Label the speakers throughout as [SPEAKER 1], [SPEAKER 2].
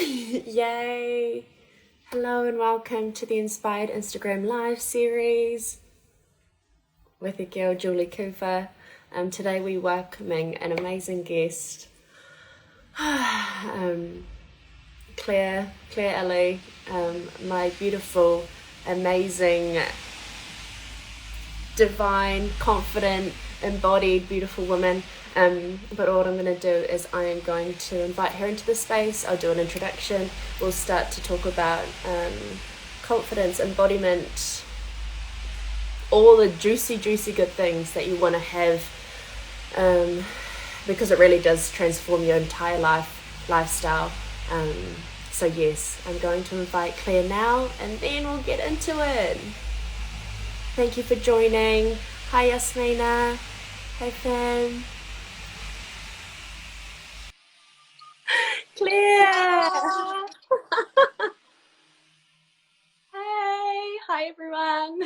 [SPEAKER 1] Yay! Hello and welcome to the Inspired Instagram Live series with your girl Julie Cooper. Today we're welcoming an amazing guest, Claire Eli, my beautiful, amazing, divine, confident, embodied, beautiful woman. But what I'm going to do is I am going to invite her into the space. I'll do an introduction. We'll start to talk about confidence, embodiment, all the juicy good things that you want to have, because it really does transform your entire lifestyle. So yes, I'm going to invite Claire now, and then we'll get into it. Thank you for joining. Hi Yasmina. Hi fam. Claire!
[SPEAKER 2] Hey, hi everyone.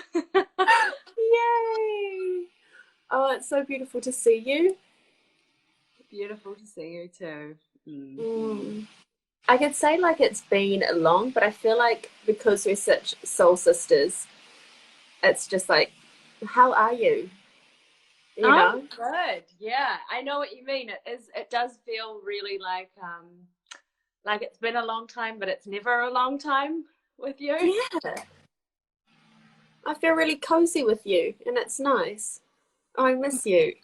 [SPEAKER 1] Yay! Oh, it's so beautiful to see you.
[SPEAKER 2] Beautiful to see you too. Mm-hmm.
[SPEAKER 1] I could say like it's been long, but I feel like because we're such soul sisters, it's just like, how are you? You
[SPEAKER 2] I'm
[SPEAKER 1] know?
[SPEAKER 2] good. Yeah, I know what you mean. It does feel really like it's been a long time, but it's never a long time with you.
[SPEAKER 1] Yeah. I feel really cozy with you, and it's nice. Oh, I miss you.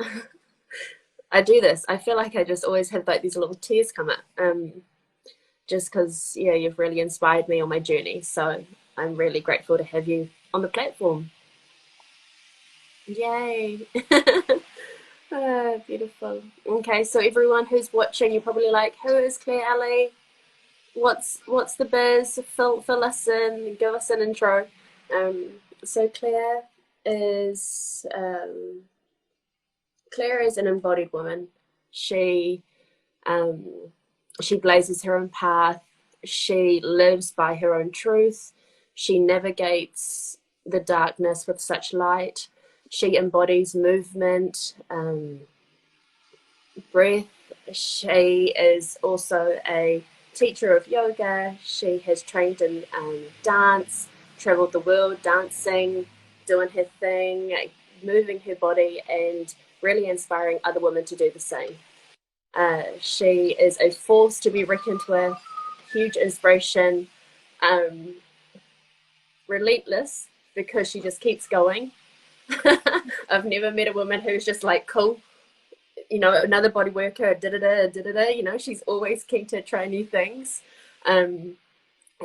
[SPEAKER 1] I do this. I feel like I just always have like these little tears come up. Just because, yeah, you've really inspired me on my journey. So I'm really grateful to have you on the platform. Yay. Beautiful. Okay, so everyone who's watching, you're probably like, who is Claire Eli? What's the biz? Fill us in, give us an intro. Um, so is um, Claire is an embodied woman. She um, she blazes her own path. She lives by her own truth. She navigates the darkness with such light. She embodies movement, breath. She is also a teacher of yoga. She has trained in dance, traveled the world dancing, doing her thing, moving her body, and really inspiring other women to do the same. She is a force to be reckoned with, huge inspiration, um, relentless because she just keeps going. I've never met a woman who's just like, cool, another body worker, she's always keen to try new things. Um,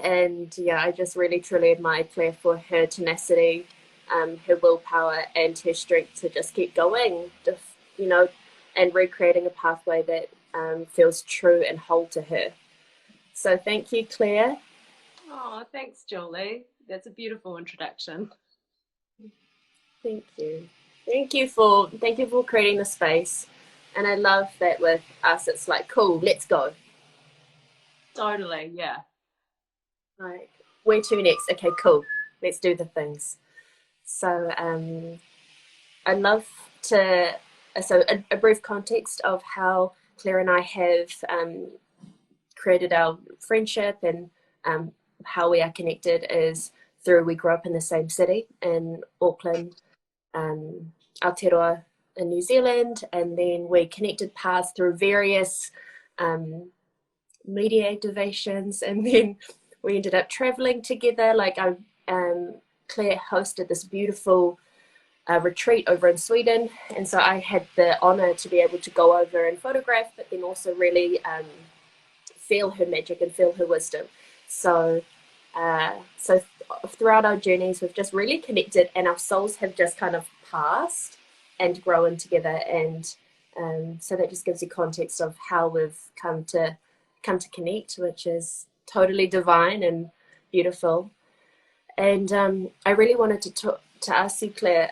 [SPEAKER 1] and yeah, I just really truly admire Claire for her tenacity, her willpower, and her strength to just keep going, you know, and recreating a pathway that feels true and whole to her. So thank you, Claire.
[SPEAKER 2] Oh, thanks, Julie. That's a beautiful introduction.
[SPEAKER 1] Thank you. Thank you for creating the space. And I love that with us it's like, cool, let's go.
[SPEAKER 2] Totally, yeah.
[SPEAKER 1] Like, where to next? Okay, cool. Let's do the things. So I'd love to a brief context of how Claire and I have created our friendship and how we are connected is through we grew up in the same city in Auckland, Aotearoa in New Zealand, and then we connected paths through various um, media activations, and then we ended up traveling together. Claire hosted this beautiful retreat over in Sweden, and so I had the honor to be able to go over and photograph, but then also really feel her magic and feel her wisdom. So throughout our journeys, we've just really connected, and our souls have just kind of passed and grown together. And so that just gives you context of how we've come to connect, which is totally divine and beautiful. And I really wanted to ask you, Claire,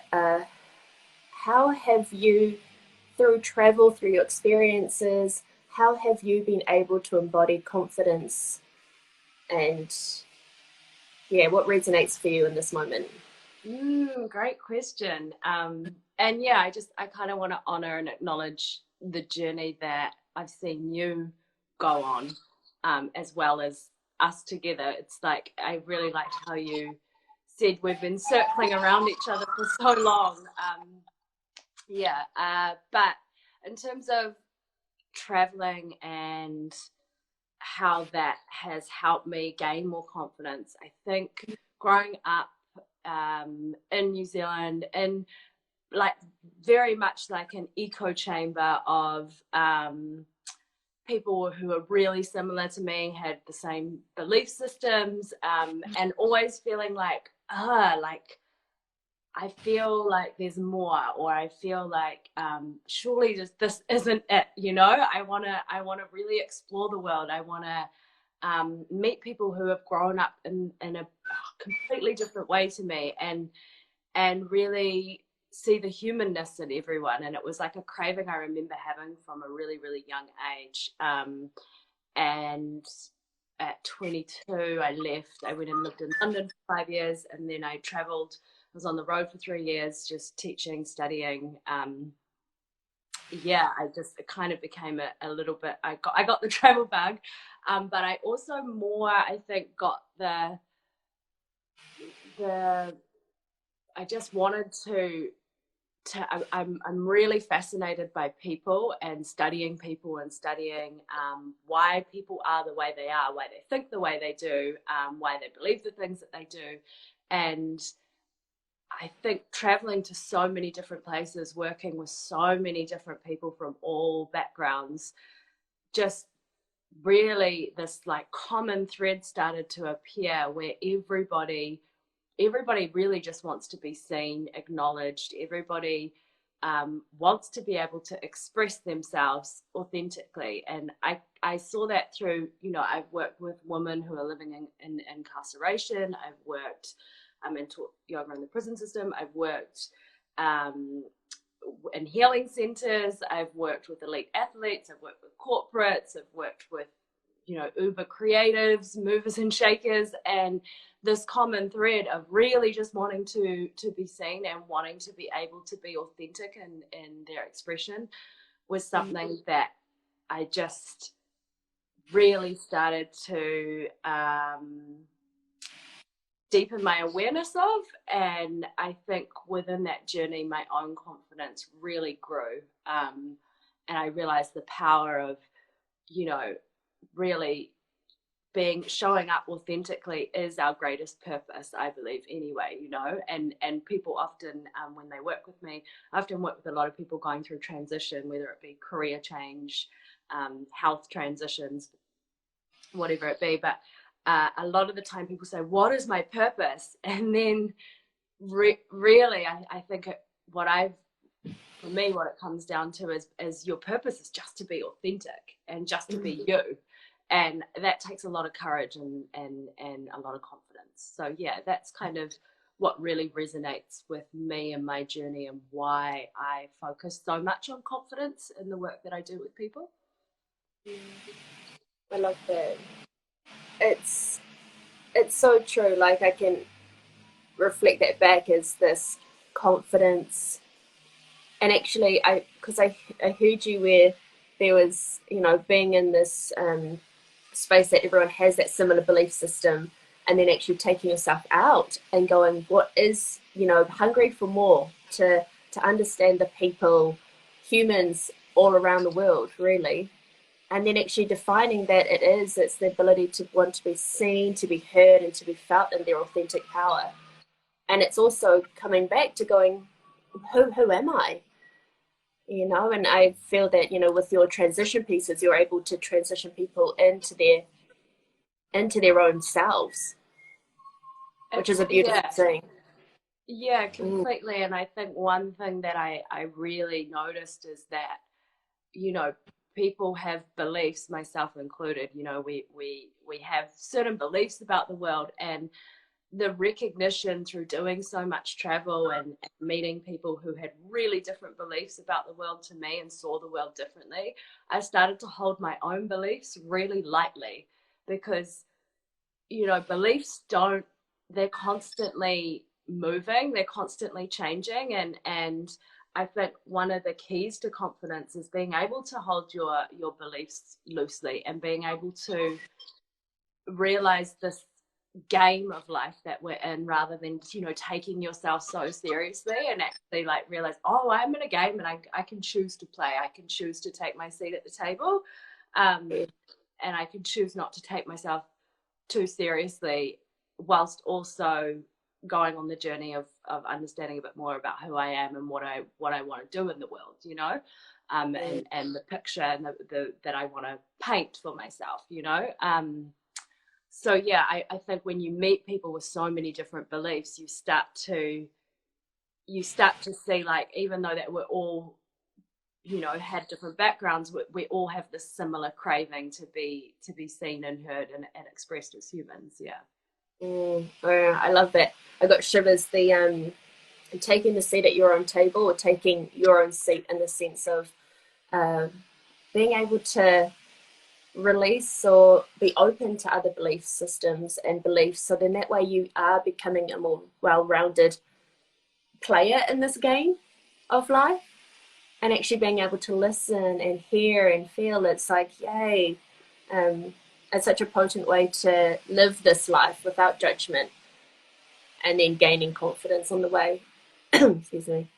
[SPEAKER 1] how have you, through travel, through your experiences, how have you been able to embody confidence, and yeah, what resonates for you in this moment?
[SPEAKER 2] Great question. And yeah, I kind of want to honor and acknowledge the journey that I've seen you go on. as well as us together. It's like, I really liked how you said we've been circling around each other for so long. But in terms of traveling and how that has helped me gain more confidence, I think growing up in New Zealand, in like very much like an echo chamber of people who are really similar to me, had the same belief systems, and always feeling like I feel like there's more, or I feel like surely just this isn't it, you know. I wanna really explore the world. I wanna meet people who have grown up in a completely different way to me, and really see the humanness in everyone. And it was like a craving I remember having from a really, really young age. And at 22, I left. I went and lived in London for 5 years, and then I traveled. I was on the road for 3 years, just teaching, studying. It kind of became a little bit. I got the travel bug, but I also I think, got the. I just wanted to. I'm really fascinated by people, and studying people, and studying why people are the way they are, why they think the way they do, why they believe the things that they do. And I think traveling to so many different places, working with so many different people from all backgrounds, just really this like common thread started to appear, where everybody really just wants to be seen, acknowledged. Everybody wants to be able to express themselves authentically. And I saw that through, I've worked with women who are living in incarceration. I've worked and taught yoga in the prison system. I've worked in healing centers. I've worked with elite athletes. I've worked with corporates. I've worked with, uber creatives, movers and shakers. And this common thread of really just wanting to be seen and wanting to be able to be authentic in their expression was something that I just really started to deepen my awareness of. And I think within that journey, my own confidence really grew. And I realized the power of, really showing up authentically is our greatest purpose, I believe, anyway, and people often, when they work with me, I often work with a lot of people going through transition, whether it be career change, health transitions, whatever it be. But a lot of the time people say, what is my purpose? And then really, I think what it comes down to is your purpose is just to be authentic and just to be you. And that takes a lot of courage and a lot of confidence. So yeah, that's kind of what really resonates with me and my journey, and why I focus so much on confidence in the work that I do with people.
[SPEAKER 1] I love that. It's so true. Like, I can reflect that back as this confidence. And actually, because I heard you where there was, being in this space that everyone has that similar belief system, and then actually taking yourself out and going, what is, hungry for more, to understand the people, humans all around the world, really. And then actually defining that it's the ability to want to be seen, to be heard, and to be felt in their authentic power. And it's also coming back to going, who am I? And I feel that, with your transition pieces, you're able to transition people into their own selves, which is a beautiful thing.
[SPEAKER 2] Yeah, completely. And I think one thing that I really noticed is that, people have beliefs, myself included. We have certain beliefs about the world, and the recognition through doing so much travel and meeting people who had really different beliefs about the world to me and saw the world differently, I started to hold my own beliefs really lightly, because, beliefs they're constantly moving, they're constantly changing. And I think one of the keys to confidence is being able to hold your beliefs loosely and being able to realize this game of life that we're in, rather than, you know, taking yourself so seriously, and actually like realize, oh, I'm in a game and I can choose to play. I can choose to take my seat at the table, and I can choose not to take myself too seriously, whilst also going on the journey of understanding a bit more about who I am and what I want to do in the world, you know, and the picture and the that I want to paint for myself, you know. So yeah, I think when you meet people with so many different beliefs, you start to see, like, even though that we're all, you know, had different backgrounds, we all have this similar craving to be seen and heard and expressed as humans. Yeah.
[SPEAKER 1] Oh, I love that. I got shivers. The taking the seat at your own table, or taking your own seat in the sense of being able to release or be open to other belief systems and beliefs. So then that way you are becoming a more well-rounded player in this game of life, and actually being able to listen and hear and feel. It's like, yay. It's such a potent way to live this life without judgment, and then gaining confidence on the way. Excuse me.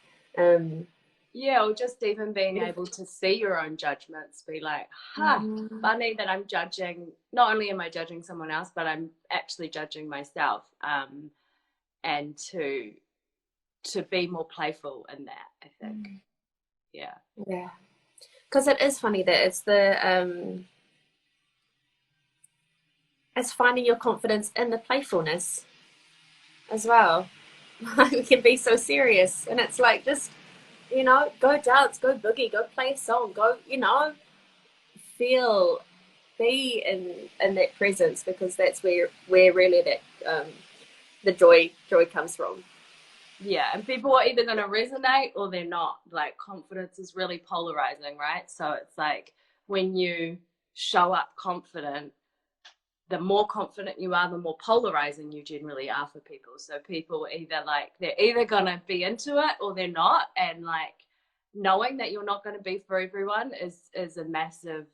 [SPEAKER 2] Yeah, or just even being able to see your own judgments, be like, funny that I'm judging, not only am I judging someone else, but I'm actually judging myself, and to be more playful in that, I think. Yeah.
[SPEAKER 1] Yeah. Because it is funny that it's finding your confidence in the playfulness as well. We can be so serious, and it's like, just, you know, go dance, go boogie, go play a song, go, you know, feel, be in that presence, because that's where really that the joy comes from.
[SPEAKER 2] Yeah, and people are either going to resonate or they're not. Like, confidence is really polarizing, right? So it's like, when you show up confident, the more confident you are, the more polarizing you generally are for people. So people they're either going to be into it or they're not. And like, knowing that you're not going to be for everyone is a massive,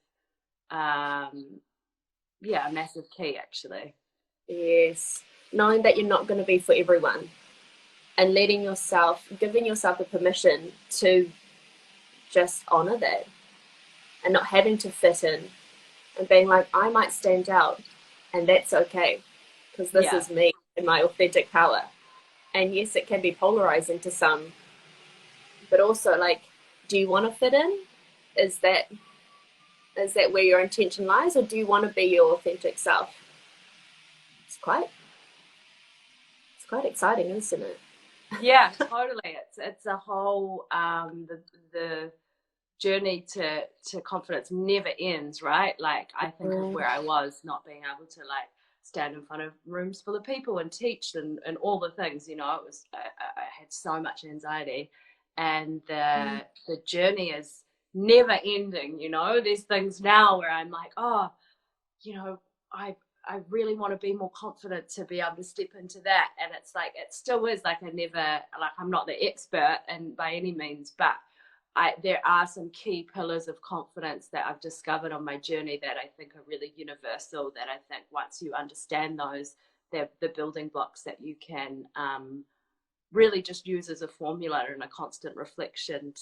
[SPEAKER 2] a massive key, actually.
[SPEAKER 1] Yes. Knowing that you're not going to be for everyone, and giving yourself the permission to just honor that, and not having to fit in, and being like, I might stand out, and that's okay, because this is me and my authentic power. And yes, it can be polarizing to some, but also, like, do you want to fit in? Is that where your intention lies, or do you want to be your authentic self? It's quite exciting, isn't it?
[SPEAKER 2] Yeah, totally. It's a whole the journey to confidence never ends, right? Like, I think of where I was, not being able to like stand in front of rooms full of people and teach and all the things, you know. It was I had so much anxiety, and the journey is never ending, you know. There's things now where I'm like, oh, you know, I really want to be more confident to be able to step into that. And it's like, it still is like, I'm not the expert and by any means, but there are some key pillars of confidence that I've discovered on my journey that I think are really universal, that I think once you understand those, they're the building blocks that you can really just use as a formula and a constant reflection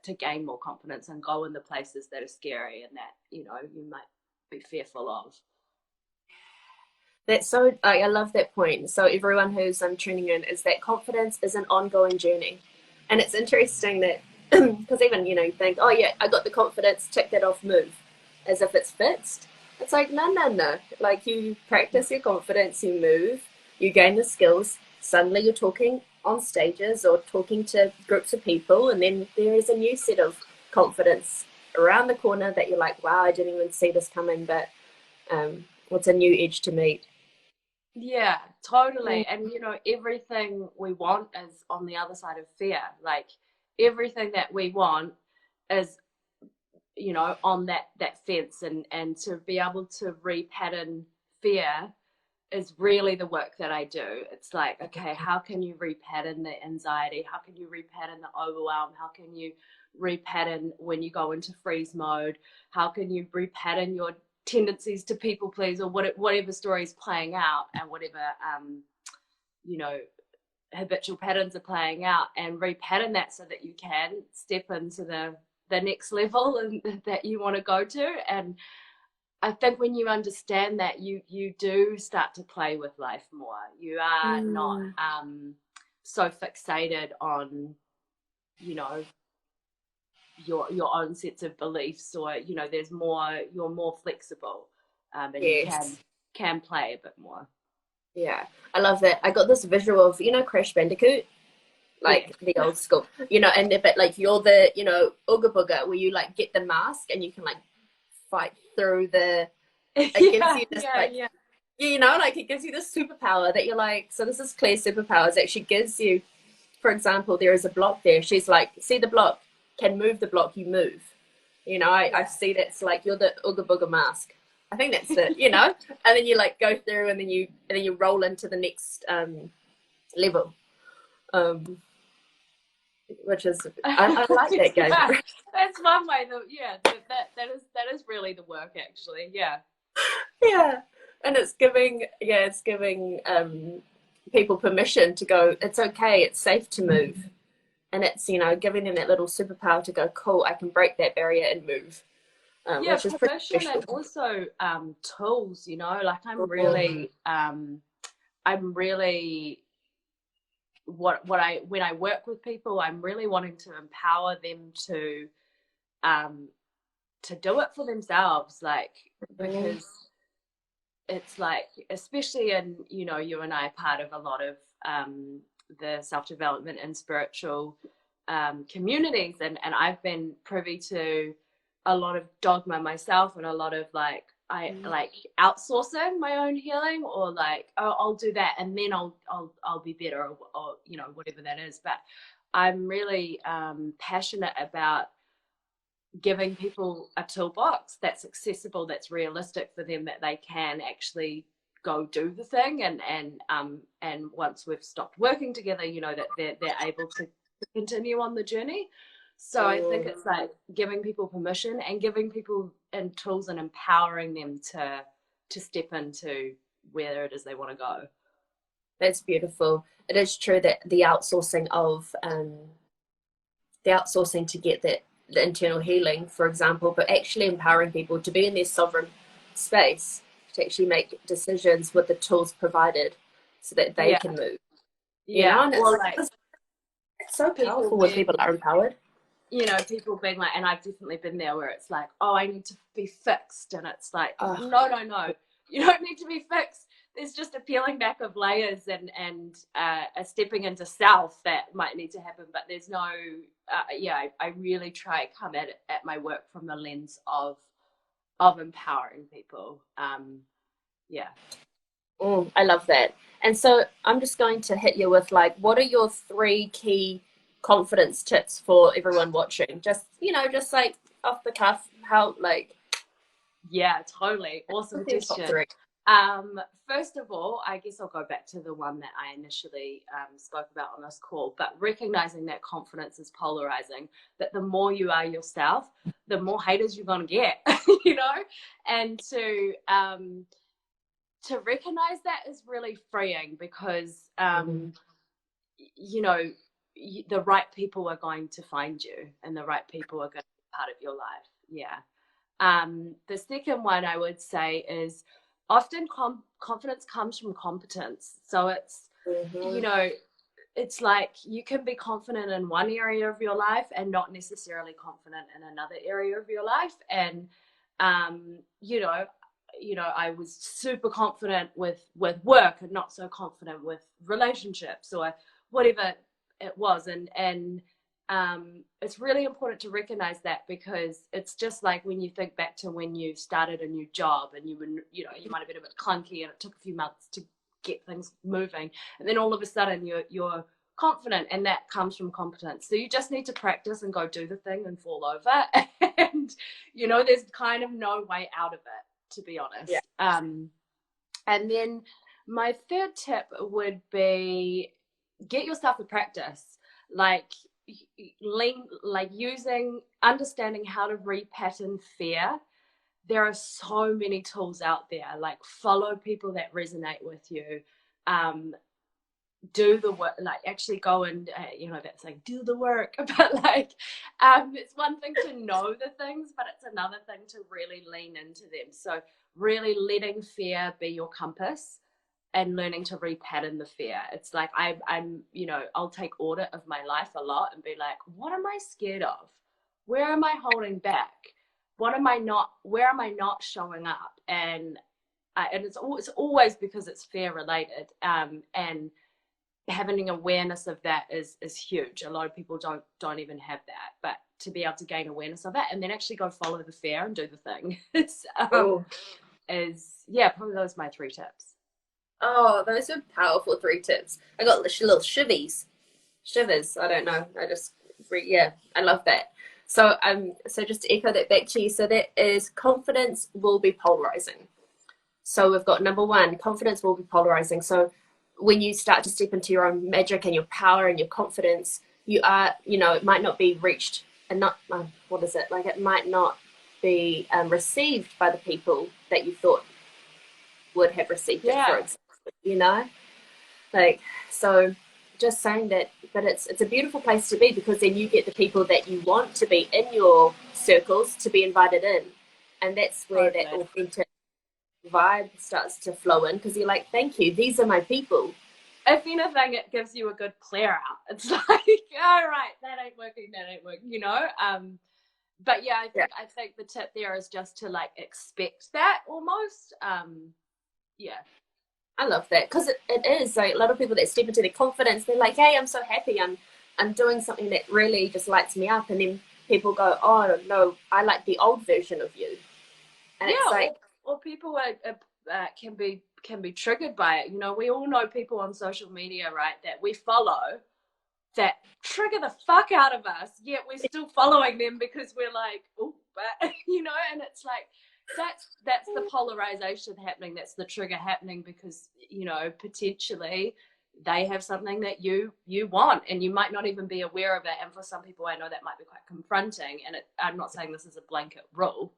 [SPEAKER 2] to gain more confidence and go in the places that are scary and that, you know, you might be fearful of.
[SPEAKER 1] That's so, I love that point. So everyone who's tuning in, is that confidence is an ongoing journey. And it's interesting that, because even, you know, you think, oh yeah, I got the confidence, tick that off, move, as if it's fixed. It's like, no. Like, you practice your confidence, you move, you gain the skills, suddenly you're talking on stages or talking to groups of people, and then there is a new set of confidence around the corner that you're like, wow, I didn't even see this coming, but what's a new edge to meet?
[SPEAKER 2] Yeah, totally. And, you know, everything we want is on the other side of fear. Like, everything that we want is, you know, on that fence, and to be able to repattern fear is really the work that I do. It's like, okay, how can you repattern the anxiety? How can you repattern the overwhelm? How can you repattern when you go into freeze mode? How can you repattern your tendencies to people please, or whatever story is playing out, and whatever you know, habitual patterns are playing out, and repattern that so that you can step into the next level and that you want to go to. And I think when you understand that, you do start to play with life more. You are not so fixated on, you know, your own sets of beliefs, or, you know, there's more, you're more flexible, and
[SPEAKER 1] Yes.
[SPEAKER 2] you can play a bit more.
[SPEAKER 1] Yeah, I love that. I got this visual of, you know, Crash Bandicoot, like the old school, you know, and but like you're the, you know, Ooga Booga, where you like get the mask and you can like fight through the, it gives you this you know, like it gives you this superpower that you're like, so this is Claire's superpowers. It actually gives you, for example, there is a block there. She's like, see the block, can move the block, you move. You know, I see that's like you're the Ooga Booga mask. I think that's it, you know, and then you like go through and then you roll into the next level, which is I like that game.
[SPEAKER 2] That's one way that is really the work, actually. Yeah
[SPEAKER 1] And it's giving people permission to go, it's okay, it's safe to move, and it's, you know, giving them that little superpower to go, cool, I can break that barrier and move. Which is
[SPEAKER 2] permission, and also tools, you know, like I'm really when I work with people, I'm really wanting to empower them to do it for themselves, like, because it's like, especially in, you know, you and I are part of a lot of the self-development and spiritual communities, and I've been privy to a lot of dogma myself, and a lot of like like outsourcing my own healing, or like, oh, I'll do that and then I'll be better, or you know, whatever that is. But I'm really passionate about giving people a toolbox that's accessible, that's realistic for them, that they can actually go do the thing, and once we've stopped working together, you know, that they're able to continue on the journey. So I think it's like giving people permission and giving people and tools and empowering them to step into where it is they want to go.
[SPEAKER 1] That's beautiful. It is true that the outsourcing to get the internal healing, for example, but actually empowering people to be in their sovereign space, to actually make decisions with the tools provided so that they can move. You know, and it's so powerful when people are empowered.
[SPEAKER 2] You know, people being like, and I've definitely been there, where it's like, oh, I need to be fixed, and it's like, no, you don't need to be fixed. There's just a peeling back of layers and a stepping into self that might need to happen, but there's no I really try to come at my work from the lens of empowering people.
[SPEAKER 1] I love that. And so I'm just going to hit you with, like, what are your 3 key confidence tips for everyone watching? Just, you know, just like off the cuff, how, like.
[SPEAKER 2] Yeah, totally. Awesome question. First of all, I guess I'll go back to the one that I initially spoke about on this call, but recognizing that confidence is polarizing, that the more you are yourself, the more haters you're going to get, you know, and to recognize that is really freeing, because, you know, the right people are going to find you, and the right people are going to be part of your life. Yeah. The second one I would say is often confidence comes from competence. So it's, you know, it's like you can be confident in one area of your life and not necessarily confident in another area of your life. And, you know, I was super confident with work and not so confident with relationships or whatever it was. And it's really important to recognize that, because it's just like when you think back to when you started a new job and you were, you know, you might have been a bit clunky and it took a few months to get things moving, and then all of a sudden you're confident, and that comes from competence. So you just need to practice and go do the thing and fall over and, you know, there's kind of no way out of it, to be honest. And then my third tip would be get yourself a practice, like understanding how to repattern fear. There are so many tools out there, like follow people that resonate with you, do the work, like actually go and that's like do the work, but like it's one thing to know the things, but it's another thing to really lean into them. So really letting fear be your compass and learning to repattern the fear. It's like I'm I'll take audit of my life a lot and be like, what am I scared of? Where am I holding back? Where am I not showing up? And it's always because it's fear related, and having awareness of that is huge. A lot of people don't even have that, but to be able to gain awareness of it and then actually go follow the fear and do the thing probably those are my 3 tips.
[SPEAKER 1] Oh, those are powerful 3 tips. I got little shivers. I don't know. I love that. So so just to echo that back to you, so that is confidence will be polarizing. So we've got number 1, confidence will be polarizing. So when you start to step into your own magic and your power and your confidence, you are, it might not be reached and not, it might not be received by the people that you thought would have received it, for example, so just saying that, but it's a beautiful place to be, because then you get the people that you want to be in your circles to be invited in, and that's where that authentic vibe starts to flow in, because you're like, thank you, these are my people.
[SPEAKER 2] If anything, it gives you a good clear out. It's like, all right, that ain't working, but yeah, I think the tip there is just to like expect that almost.
[SPEAKER 1] I love that, because it is like a lot of people that step into their confidence, they're like, hey, I'm so happy, I'm doing something that really just lights me up, and then people go, oh no, I like the old version of you. And it's like,
[SPEAKER 2] or people can be triggered by it. We all know people on social media, right, that we follow that trigger the fuck out of us, yet we're still following them because we're like, oh, but and it's like that's the polarization happening, that's the trigger happening, because potentially they have something that you want, and you might not even be aware of it. And for some people, I know that might be quite confronting, and I'm not saying this is a blanket rule,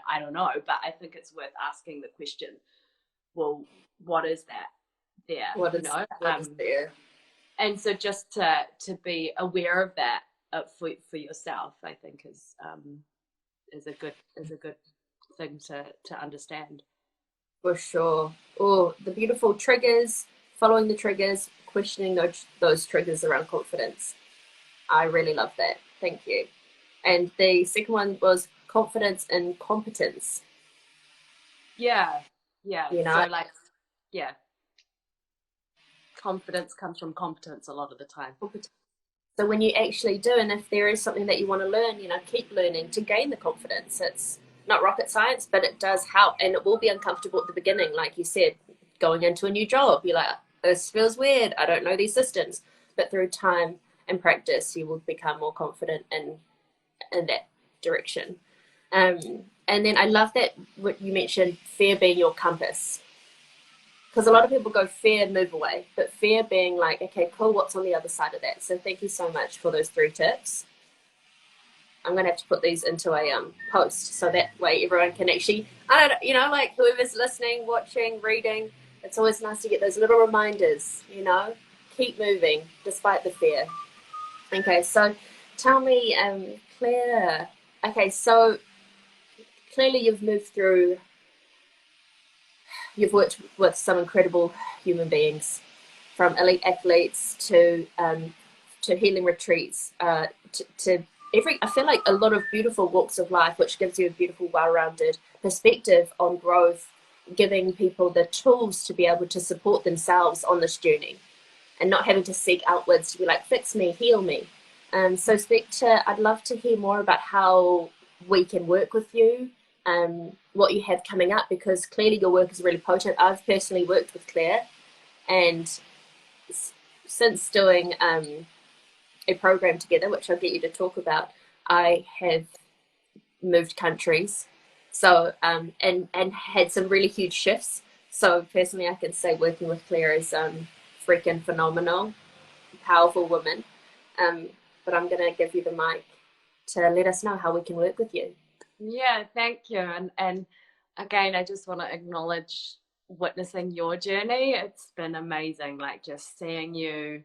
[SPEAKER 2] I don't know, but I think it's worth asking the question, well, what is that there?
[SPEAKER 1] What is there?
[SPEAKER 2] And so just to be aware of that for yourself, I think is a good thing to understand.
[SPEAKER 1] For sure. Oh, the beautiful triggers, following the triggers, questioning those triggers around confidence. I really love that. Thank you. And the second one was confidence and competence.
[SPEAKER 2] Yeah. So confidence comes from competence a lot of the time.
[SPEAKER 1] So when you actually do, and if there is something that you want to learn, keep learning to gain the confidence. It's not rocket science, but it does help, and it will be uncomfortable at the beginning, like you said, going into a new job. You're like, this feels weird, I don't know these systems, but through time and practice, you will become more confident in that direction. And then I love that what you mentioned, fear being your compass, because a lot of people go fear, move away, but fear being like, okay, cool, what's on the other side of that? So thank you so much for those 3 tips. I'm going to have to put these into a post, so that way everyone can actually, like whoever's listening, watching, reading, it's always nice to get those little reminders, keep moving despite the fear. Okay, so tell me, Claire, okay, so clearly you've worked with some incredible human beings, from elite athletes to healing retreats, to I feel like a lot of beautiful walks of life, which gives you a beautiful, well-rounded perspective on growth, giving people the tools to be able to support themselves on this journey and not having to seek outwards to be like, fix me, heal me. So I'd love to hear more about how we can work with you, what you have coming up, because clearly your work is really potent. I've personally worked with Claire, and since doing a program together, which I'll get you to talk about, I have moved countries, so and had some really huge shifts. So personally, I can say working with Claire is freaking phenomenal, powerful woman. Um, but I'm going to give you the mic to let us know how we can work with you.
[SPEAKER 2] Yeah, thank you. And again, I just want to acknowledge witnessing your journey. It's been amazing, like just seeing you.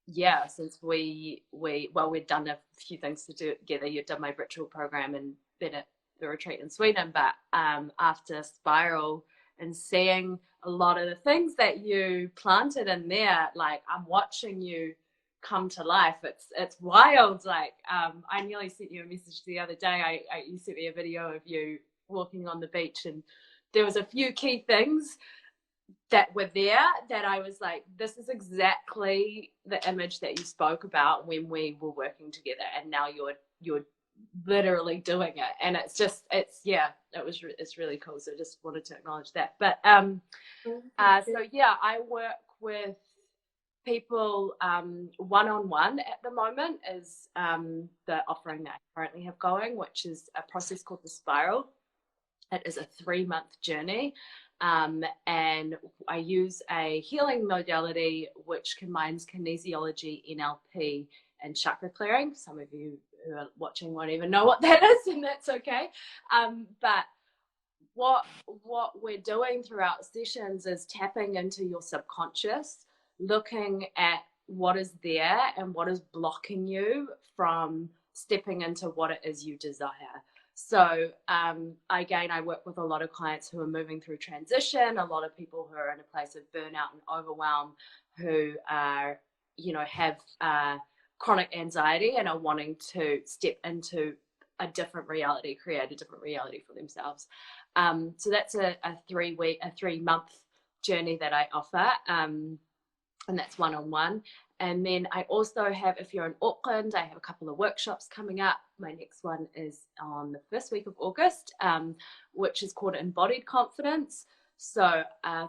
[SPEAKER 2] Yeah, since we'd done a few things to do together. You'd done my ritual program and been at the retreat in Sweden, but after Spiral and seeing a lot of the things that you planted in there, like I'm watching you come to life. It's wild. Like I nearly sent you a message the other day. You sent me a video of you walking on the beach, and there was a few key things that were there that I was like, this is exactly the image that you spoke about when we were working together, and now you're literally doing it, and it's really cool. So just wanted to acknowledge that. But so yeah, I work with people one-on-one at the moment is the offering that I currently have going, which is a process called the Spiral. It is a 3-month journey. And I use a healing modality which combines kinesiology, NLP, and chakra clearing. Some of you who are watching won't even know what that is, and that's okay. But what we're doing throughout sessions is tapping into your subconscious, looking at what is there and what is blocking you from stepping into what it is you desire. So again, I work with a lot of clients who are moving through transition, a lot of people who are in a place of burnout and overwhelm, who are, have chronic anxiety and are wanting to step into a different reality, create a different reality for themselves. So that's a 3-month journey that I offer, and that's one-on-one. And then I also have, if you're in Auckland, I have a couple of workshops coming up. My next one is on the first week of August, which is called Embodied Confidence. So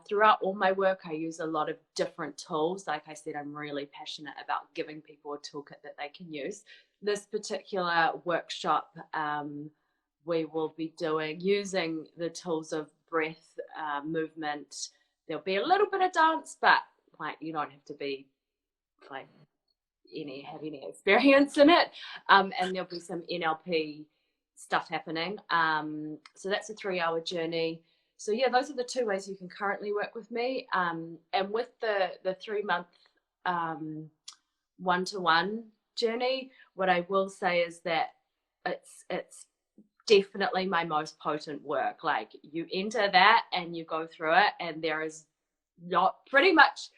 [SPEAKER 2] throughout all my work, I use a lot of different tools. Like I said, I'm really passionate about giving people a toolkit that they can use. This particular workshop, we will be using the tools of breath, movement. There'll be a little bit of dance, but like you don't have to be like have any experience in it, and there'll be some NLP stuff happening. So that's a 3-hour journey. So yeah, those are the 2 ways you can currently work with me. And with the 3-month one-to-one journey, what I will say is that it's definitely my most potent work. Like you enter that and you go through it, and there is not pretty much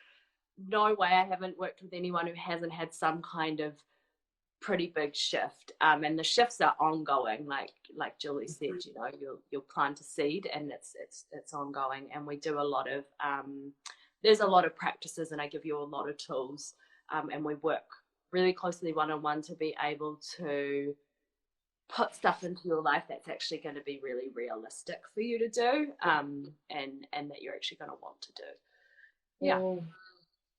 [SPEAKER 2] no way I haven't worked with anyone who hasn't had some kind of pretty big shift. And the shifts are ongoing. Like Julie said, you'll plant a seed and it's ongoing. And we do a lot of there's a lot of practices, and I give you a lot of tools. And we work really closely one-on-one to be able to put stuff into your life that's actually going to be really realistic for you to do, and that you're actually going to want to do. Yeah.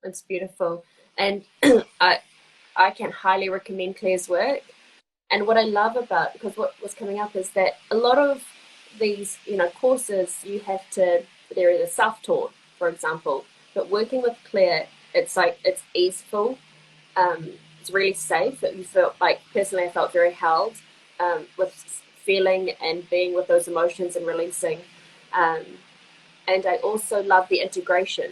[SPEAKER 1] It's beautiful. And I can highly recommend Claire's work. And what I love about, because what was coming up is that a lot of these, courses they're either self-taught, for example, but working with Claire, it's easeful. It's really safe. You feel like, personally, I felt very held with feeling and being with those emotions and releasing. And I also love the integration.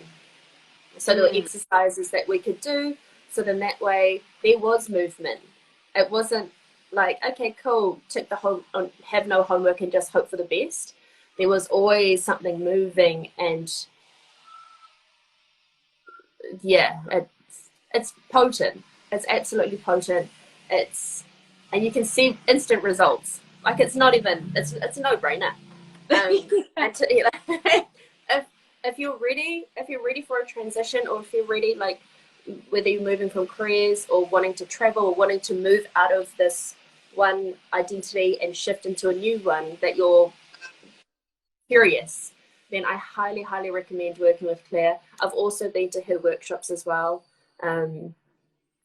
[SPEAKER 1] So there were exercises that we could do. So then that way there was movement. It wasn't like, okay, cool, tick the home, have no homework and just hope for the best. There was always something moving, and yeah, it's potent. It's absolutely potent. And you can see instant results. Like it's a no-brainer. If you're ready for a transition, or if you're ready, like whether you're moving from careers or wanting to travel or wanting to move out of this one identity and shift into a new one, that you're curious, then I highly, highly recommend working with Claire. I've also been to her workshops as well. And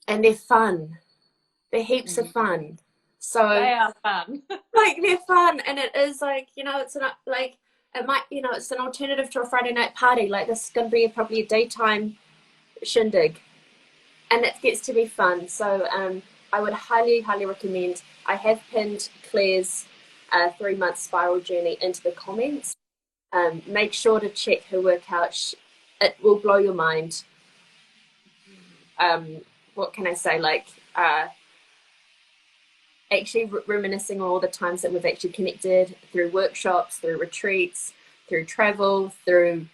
[SPEAKER 1] they're fun. They're heaps of fun. So
[SPEAKER 2] they are fun.
[SPEAKER 1] like they're fun, and it is like, it's not like it might, it's an alternative to a Friday night party. Like, this is going to be probably a daytime shindig, and it gets to be fun. So I would highly, highly recommend. I have pinned Claire's 3-month spiral journey into the comments. Make sure to check her workout. It will blow your mind. What can I say? Like, actually reminiscing all the times that we've actually connected through workshops, through retreats, through travel, through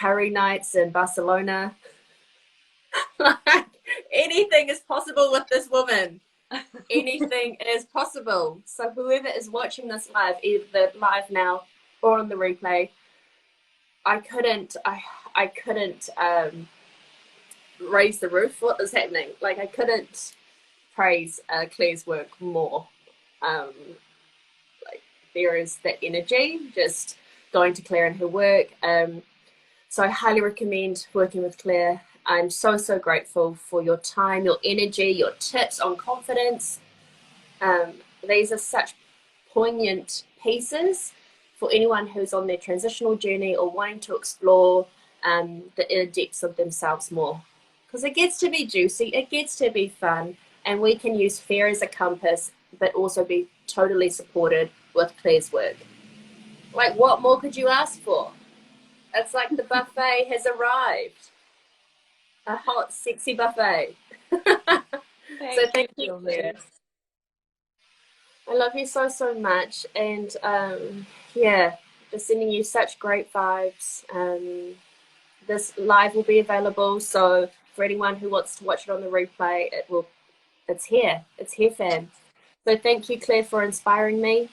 [SPEAKER 1] curry nights in Barcelona. Like, anything is possible with this woman. Anything is possible. So whoever is watching this live, either live now or on the replay, I couldn't raise the roof. What is happening? Like, I couldn't praise Claire's work more. Like, there is that energy just going to Claire and her work. So I highly recommend working with Claire. I'm so, so grateful for your time, your energy, your tips on confidence. These are such poignant pieces for anyone who's on their transitional journey or wanting to explore the inner depths of themselves more. Because it gets to be juicy, it gets to be fun, and we can use fear as a compass, but also be totally supported with Claire's work. Like, what more could you ask for? It's like the buffet has arrived. A hot, sexy buffet. Thank you, Claire. I love you so, so much. And just sending you such great vibes. This live will be available. So for anyone who wants to watch it on the replay, it's here, fam. So thank you, Claire, for inspiring me.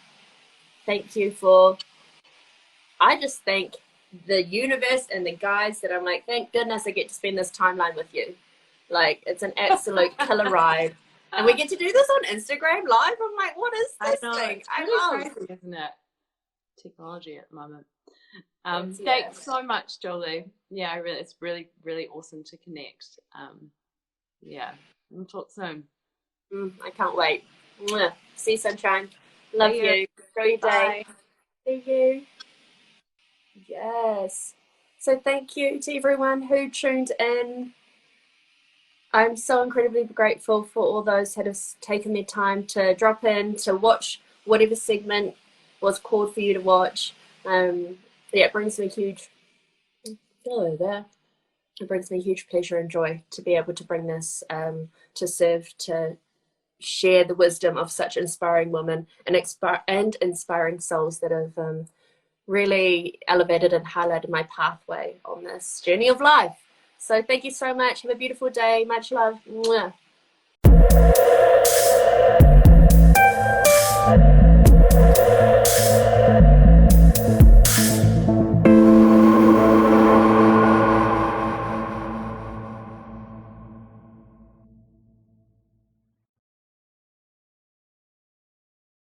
[SPEAKER 1] Thank you I just thank the universe and the guides that I'm like, thank goodness I get to spend this timeline with you. Like, it's an absolute killer ride. And we get to do this on Instagram live. I'm like, what is this thing?
[SPEAKER 2] It's really crazy, isn't it? Technology at the moment. Thanks so much, Jolie. Yeah, it's really, really awesome to connect. We'll talk soon.
[SPEAKER 1] I can't wait. See you, sunshine. Love you. Enjoy your day. See you. Yes. So thank you to everyone who tuned in. I'm so incredibly grateful for all those that have taken their time to drop in, to watch whatever segment was called for you to watch. It brings me huge pleasure and joy to be able to bring this to serve, to share the wisdom of such inspiring women and inspiring souls that have really elevated and highlighted my pathway on this journey of life. So thank you so much. Have a beautiful day. Much love. Mwah.